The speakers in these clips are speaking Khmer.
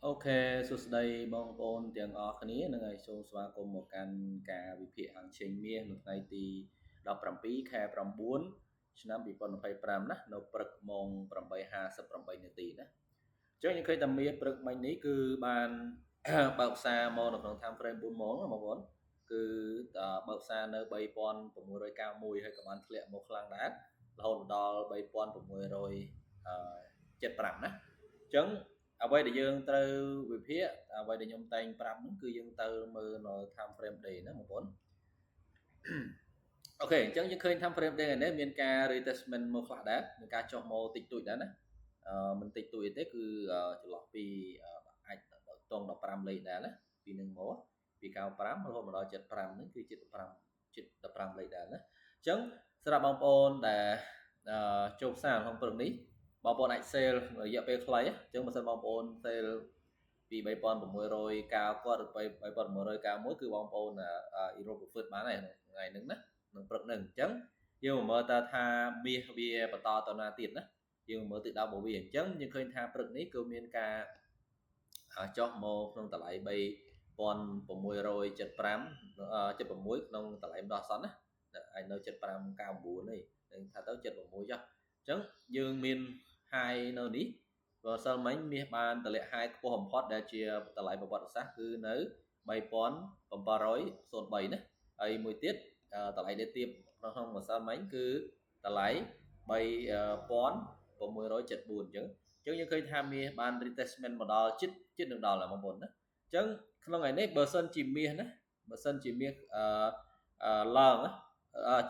អូខេសួស្តីបងប្អូនទាំងអស់គ្នានឹងឲ្យចូលស្វាគមន៍មកកាន់ការវិភាគហាងឆេងមាសនៅថ្ងៃទី17ខែ9ឆ្នាំ2025ណានៅព្រឹកម៉ោង8:58នាទីណាអញ្ចឹងយើងឃើញថាមាសព្រឹកមិញនេះគឺបានបើកផ្សារមកនៅក្នុង time frame 4ម៉ោងណាបងប្អូនគឺបើកផ្សារនៅ3691ហើយក៏បានធ្លាក់មកខ្លាំងដែររហូតដល់3675ណាអញ្ចឹងអ្វីដែលយើងត្រូវវិភាគអ្វីដែលខ្ញុំតែងប្រាប់នោះគឺយើងទៅមើលនៅ time frame day ណាបងប្អូនអូខេអញ្ចឹងយើងឃើញ time frame day នេះមានការ retestment មកខ្លះដែរមានការចុះមកតិចតួចដែរណាមិនតិចតួចទេគឺចន្លោះពីអាចតង15លេខដែរណាពីនឹងមកពី95រហូតមកដល់75ហ្នឹងគឺជិត15ជិត15លេខដែរណាអញ្ចឹងសម្រាប់បងប្អូនដែលចូលផ្សារក្នុងព្រឹកនេះបងប្អូនអាច sale រយៈពេលខ្លីអញ្ចឹងបើសិនបងប្អូន sale ពី3600កាលគាត់ឬ3691គឺបងប្អូនEuro Profit បានហើយថ្ងៃហ្នឹងណាក្នុងព្រឹកហ្នឹងអញ្ចឹងយើងមើលតើថាមាសវាបន្តទៅណាទៀតណាយើងមើលទិសដៅរបស់វាអញ្ចឹងយើងឃើញថាព្រឹកនេះគឺមានការចុះមកក្នុងតម្លៃ3675.76ក្នុងតម្លៃម្ដងសតណាអាចនៅ7599នេះនឹងថាទៅ76ចុះអញ្ចឹងយើងមាន high នៅនេះបើសិនមិញមាសបានតម្លាក់ high ខ្ពស់បំផុតដែលជាតម្លៃប្រវត្តិសាស្ត្រគឺនៅ3703ណាហើយមួយទៀតតម្លៃនេះទៀតក្នុងម្សិលមិញគឺតម្លៃ3674អញ្ចឹងយើងឃើញថាមាសបាន retestment មកដល់ជិតនឹងដល់ហើយបងប្អូនណាអញ្ចឹងក្នុងថ្ងៃនេះបើសិនជាមាសណាបើសិនជាមាសឡើង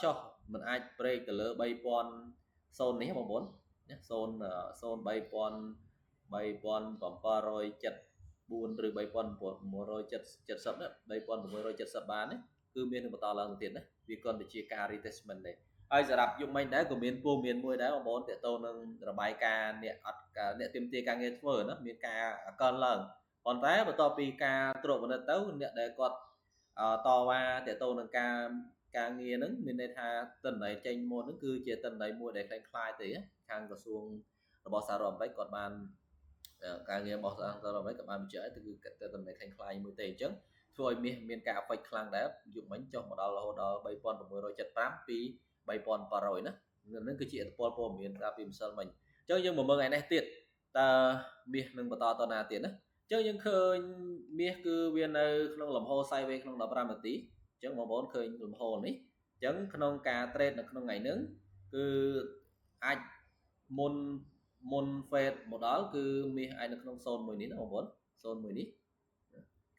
ចុះមិនអាចប្រេកទៅលើ3000នេះបងប្អូនណា03770 ឬ3670ណា3670បានគឺមាននឹងបន្តឡើងទៅទៀតណាវាគ្រាន់តែជាការ retestment ទេហើយសម្រាប់យប់មិញដែរក៏មានព័ត៌មានមួយដែរបងប្អូនតើតើនឹងរបាយការណ៍អ្នកទាមទារការងារធ្វើណាមានការកើនឡើងប៉ុន្តែបន្ទាប់ពីការត្រួតពិនិត្យទៅអ្នកដែលគាត់តវ៉ាតើតើនឹងការងារហ្នឹងមានន័យថាទិន្នន័យចេញមកហ្នឹងគឺជាទិន្នន័យមួយដែលคล้ายៗទេខាងក្រសួងរបស់សហរដ្ឋអាមេរិកគាត់បានការងាររបស់សហរដ្ឋអាមេរិកក៏បានបញ្ជាក់ទៅគឺទិន្នន័យคล้ายៗមួយទេអញ្ចឹងធ្វើឲ្យមានការ affect ខ្លាំងដែរយប់មិញចុះមកដល់រហូតដល់3675ពី3700ណានឹងគឺជាឥទ្ធិពលព័ត៌មានកាលពីម្សិលមិញអញ្ចឹងយើងមកមើលថ្ងៃនេះទៀតតើមាសនឹងបន្តតណាទៀតណាអញ្ចឹងយើងឃើញមាសគឺវានៅក្នុងលំហ sideways ក្នុង15នាទីអញ្ចឹងបងប្អូនឃើញលំហនេះអញ្ចឹងក្នុងការ trade នៅក្នុងថ្ងៃហ្នឹងគឺអាចមុន fade មកដល់គឺមាសអាចនៅក្នុង zone មួយនេះណាបងប្អូន zone មួយនេះ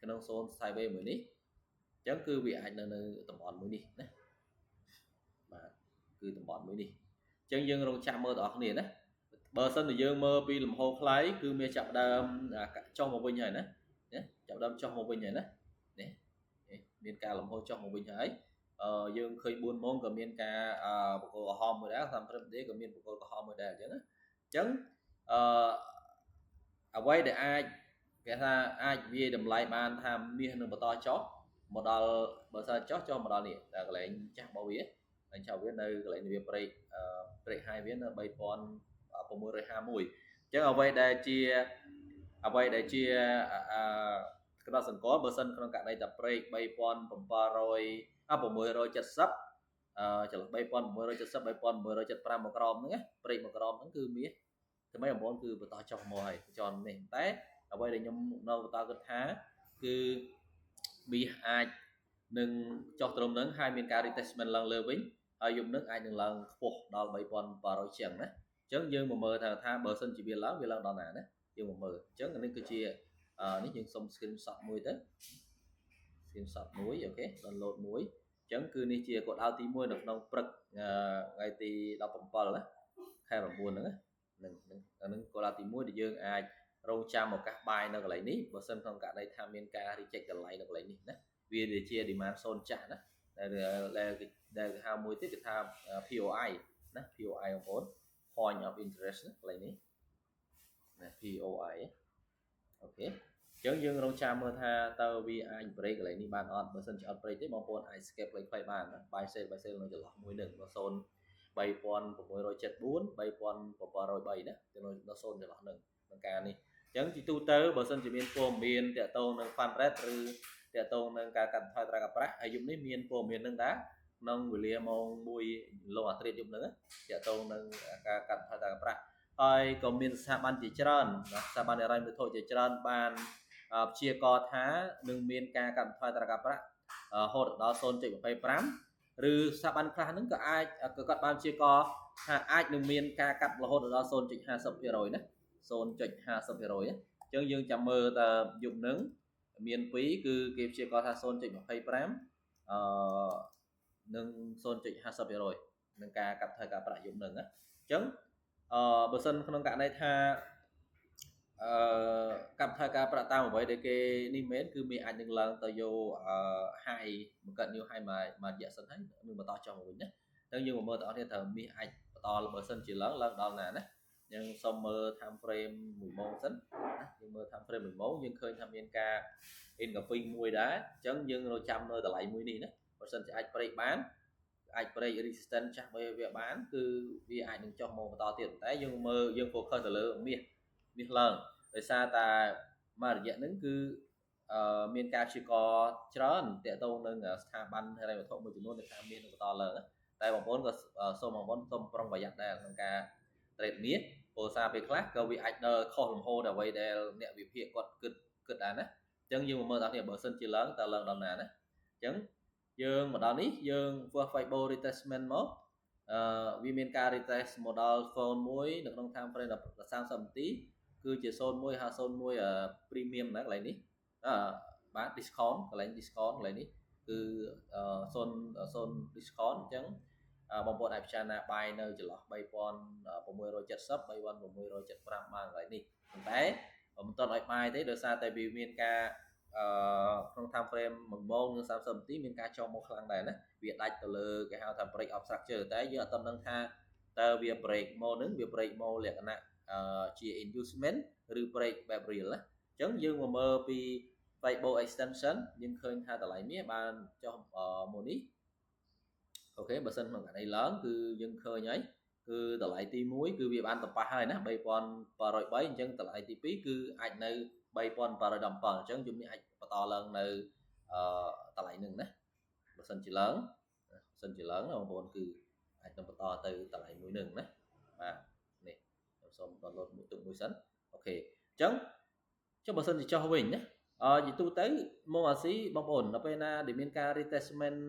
ក្នុង zone sideways មួយនេះអញ្ចឹងគឺវាអាចនៅតំបន់មួយនេះណាបាទគឺតំបន់មួយនេះអញ្ចឹងយើងរងចាំមើលបងប្អូនណាបើសិនជាយើងមើលពីលំហខ្លៃគឺមានចាប់ដើមចុះមកវិញហើយណាចាប់ដើមចុះមកវិញហើយណានេះមានការលំហចុះមកវិញហើយយើងឃើញ4ម៉ោងក៏មានការបកគោក្រហមមួយដែរតាមព្រឹកទេក៏មានបកគោក្រហមមួយដែរអញ្ចឹងណាអញ្ចឹងអ្វីដែលអាចគេថាអាចវាតម្លៃបានថាមាសនឹងបន្តចុះមកដល់បើសិនចុះមកដល់នេះតែកន្លែងចាស់របស់វាហើយចុះវានៅកន្លែងវាប្រេកហើយវានៅ3651អញ្ចឹងអ្វីដែលជាក្តារសង្កលបើសិនក្នុងករណីតែប្រេក3700 670ចន្លោះ3670 3675មកក្រោមហ្នឹងប្រេកមកក្រោមហ្នឹងគឺមាសតែមិនបងគឺបន្តចុះមកហើយចន់នេះតែអ្វីដែលខ្ញុំនៅបន្តគិតថាគឺមាសអាចនឹងចុះត្រឹមហ្នឹងហើយមានការ retestment ឡើងលើវិញហើយយប់នឹងអាចនឹងឡើងខ្ពស់ដល់3700ជាងណាអញ្ចឹងយើងមកមើលថាបើសិនជាវាឡើងដល់ណាណាយើងមកមើលអញ្ចឹងនេះគឺជានេះយើងសុំ screenshot មួយទៅ screenshot មួយអូខេ download មួយអញ្ចឹងគឺនេះជាគោលដៅទី1នៅក្នុងព្រឹកថ្ងៃទី17ណាខែ9ហ្នឹងហ្នឹងគោលដៅទី1ដែលយើងអាចរងចាំឱកាសបាយនៅកន្លែងនេះបើសិនក្នុងករណីថាមានការ reject តម្លៃនៅកន្លែងនេះណាវាជា demand zone ចាស់ណាដែលហៅមួយទៀតគឺថា POI ណា POI បងប្អូន point of interest ណាកន្លែងនេះណា POI អូខេអញ្ចឹងយើងរងចាំមើលថាតើវាអាច break កន្លែងនេះបានអត់បើសិនជាអត់ break ទេបងប្អូនអាច skip ខ្លីៗបានណា buy sell នៅចន្លោះមួយនឹង3674 3703ណានៅ zone ចន្លោះហ្នឹងក្នុងការនេះ ចឹងជីទូទៅបើសិនជាមានព័ត៌មានតាក់ទងនឹង fund rate ឬតាក់ទងនឹងការកាត់បន្ថយត្រាការប្រាក់ហើយយប់នេះមានព័ត៌មាននឹងដែរក្នុងវេលាម៉ោង1លោកអាត្រៀតយប់ហ្នឹងតាក់ទងនឹងការកាត់បន្ថយត្រាការប្រាក់ហើយក៏មានស្ថាប័នជាច្រើនស្ថាប័នហិរញ្ញវត្ថុជាច្រើនបានព្យាករណ៍ថានឹងមានការកាត់បន្ថយត្រាការប្រាក់រហូតដល់ 0.25 ឬស្ថាប័នខ្លះហ្នឹងក៏អាចក៏គាត់បានព្យាករណ៍ថាអាចនឹងមានការកាត់រហូតដល់ 0.50% ណា 0.50% ណាអញ្ចឹងយើងចាំមើលតើយប់ហ្នឹងមាន2គឺគេព្យាករណ៍ថា 0.25 និង 0.50% នឹងការកាត់បន្ថយការប្រាក់យប់ហ្នឹងណាអញ្ចឹងបើសិនក្នុងករណីថាកាត់បន្ថយការប្រាក់តាមអ្វីដែលគេនេះមែនគឺមានអាចនឹងឡើងទៅយក high បង្កើត new high មករយៈសិនហើយនឹងបន្តចុះមកវិញណាអញ្ចឹងយើងមកមើលតើអស់គ្នាត្រូវមានអាចបន្តបើសិនជាឡើងដល់ណាណាយើងសូមមើល time frame 1ម៉ោងសិនណាយើងមើល time frame 1ម៉ោងយើងឃើញថាមានការ engulfing មួយដែរអញ្ចឹងយើងរកចាំនៅតម្លៃមួយនេះណាបើសិនជាអាច break បានអាច break resistance ចាស់វាបានគឺវាអាចនឹងចុះមកបន្តទៀតតែយើងមើលយើង focus ទៅលើមាសឡើងដោយសារតែមករយៈហ្នឹងគឺមានការព្យាករណ៍ច្រើនទាក់ទងនឹងស្ថាប័នហិរញ្ញវត្ថុមួយចំនួនដែលថាមានបន្តឡើងតែបងប្អូនក៏សូមប្រុងប្រយ័ត្នដែរក្នុងការ trade មាសព្រោះសារពេលខ្លះក៏វាអាចដល់ខុសលំហូរអ្វីដែលអ្នកវិភាគគាត់គិតដែរណាអញ្ចឹងយើងមកមើលដល់នេះបើសិនជាឡើងតើឡើងដល់ណាណាអញ្ចឹងយើងមកដល់នេះយើង Fibo retracement មកវាមានការ retrace model phone មួយនៅក្នុង time frame 30 នាទីគឺជា 01 premium ណាកន្លែងនេះបាទ discount កន្លែង discount កន្លែងនេះគឺ0 discount អញ្ចឹងបងប្អូនអាចពិចារណាបាយនៅចន្លោះ 3670 3675 មកកន្លែងនេះប៉ុន្តែមិនទាន់ឲ្យបាយទេដោយសារតែវាមានការក្នុង time frame 1ម៉ោងនិង30 នាទីមានការចុះមកខ្លាំងដែរណាវាដាច់ទៅលើគេហៅថា break of structure តែយើងអត់ទាន់ដឹងថាតើវា break មកនឹងវា break មកលក្ខណៈជា inducement ឬ break បែប real ណាអញ្ចឹងយើងមកមើលពី Fibo extension យើងឃើញថាតម្លៃមាសបានចុះមកនេះអូខេបើសិនក្នុងករណីឡើងគឺយើងឃើញហើយគឺតម្លៃទី1គឺវាបានតប៉ះហើយណា 3703 អញ្ចឹងតម្លៃទី2គឺអាចនៅ 3717 អញ្ចឹងជំនាញអាចបន្តឡើងនៅតម្លៃនឹងណាបើសិនជាឡើងបងប្អូនគឺអាចនឹងបន្តទៅតម្លៃមួយនឹងណាបាទនេះខ្ញុំសូម download មួយទុកមួយសិនអូខេអញ្ចឹងចុះបើសិនជាចុះវិញណានិយាយទូទៅមកអាស៊ីបងប្អូនដល់ពេលណាដែលមានការ retestment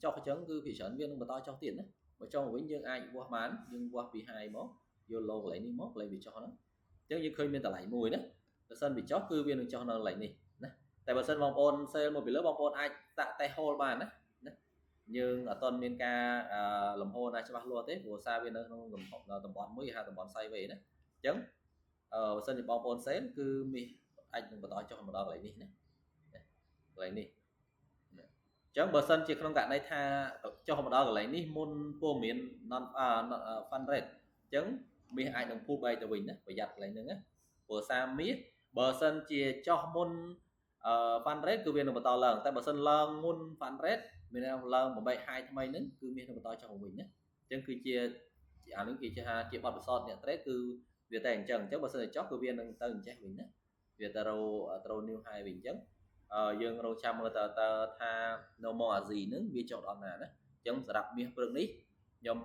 ចុះអញ្ចឹងគឺភាគច្រើនវានឹងបន្តចុះទៀតណាបើចុះវិញយើងអាចវាស់បានយើងវាស់ពី high មកយក low កន្លែងនេះមកកន្លែងវាចុះហ្នឹងអញ្ចឹងយើងឃើញមានតម្លៃមួយណាបើសិនវាចុះគឺវានឹងចុះនៅកន្លែងនេះណាតែបើសិនបងប្អូន sell មកពីលើបងប្អូនអាចតាក់តែ hold បានណាយើងអត់ទាន់មានការលំហូរណាច្បាស់លាស់ទេព្រោះសារវានៅក្នុងតំបន់មួយគេហៅតំបន់ sideways ណាអញ្ចឹងបើសិនជាបងប្អូន sell គឺមាសអាចនឹងបន្តចុះមកដល់កន្លែងនេះណាកន្លែងនេះអញ្ចឹងបើសិនជាក្នុងករណីថាចុះមកដល់កន្លែងនេះមុនព័ត៌មាន non fund rate អញ្ចឹងមាសអាចនឹង pull back ទៅវិញណាប្រយ័ត្នកន្លែងហ្នឹងណាព្រោះសារមាសបើសិនជាចុះមុនfund rate គឺវានឹងបន្តឡើងតែបើសិនឡើងមុន fund rate មានឡើងបំបែក high ថ្មីហ្នឹងគឺមាសនឹងបន្តចុះមកវិញណាអញ្ចឹងគឺជាអានេះគេថាជាបទពិសោធន៍អ្នក trade គឺវាតែអញ្ចឹងបើសិនជាចុះគឺវានឹងទៅអញ្ចេះវិញណាវាទៅរក new high វិញអញ្ចឹងយើងរកចាំមើលតើថា normal Asia ហ្នឹងវាចុះដល់ណាណាអញ្ចឹងសម្រាប់មាសព្រឹកនេះខ្ញុំ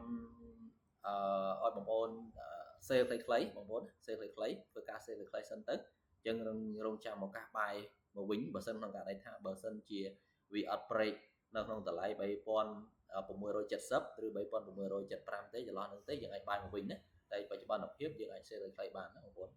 ឲ្យបងប្អូន sale ខ្លីៗបងប្អូន sale ខ្លីៗធ្វើការ sale ខ្លីសិនទៅអញ្ចឹងរងចាំឱកាសបាយមកវិញបើសិនក្នុងករណីថាបើសិនជាវាអត់ break នៅក្នុងតម្លៃ 3670 ឬ 3675 ទេចន្លោះហ្នឹងទេយើងអាចបាយមកវិញណាតែបច្ចុប្បន្នភាពយើងអាច sale ខ្លីៗបានណាបងប្អូន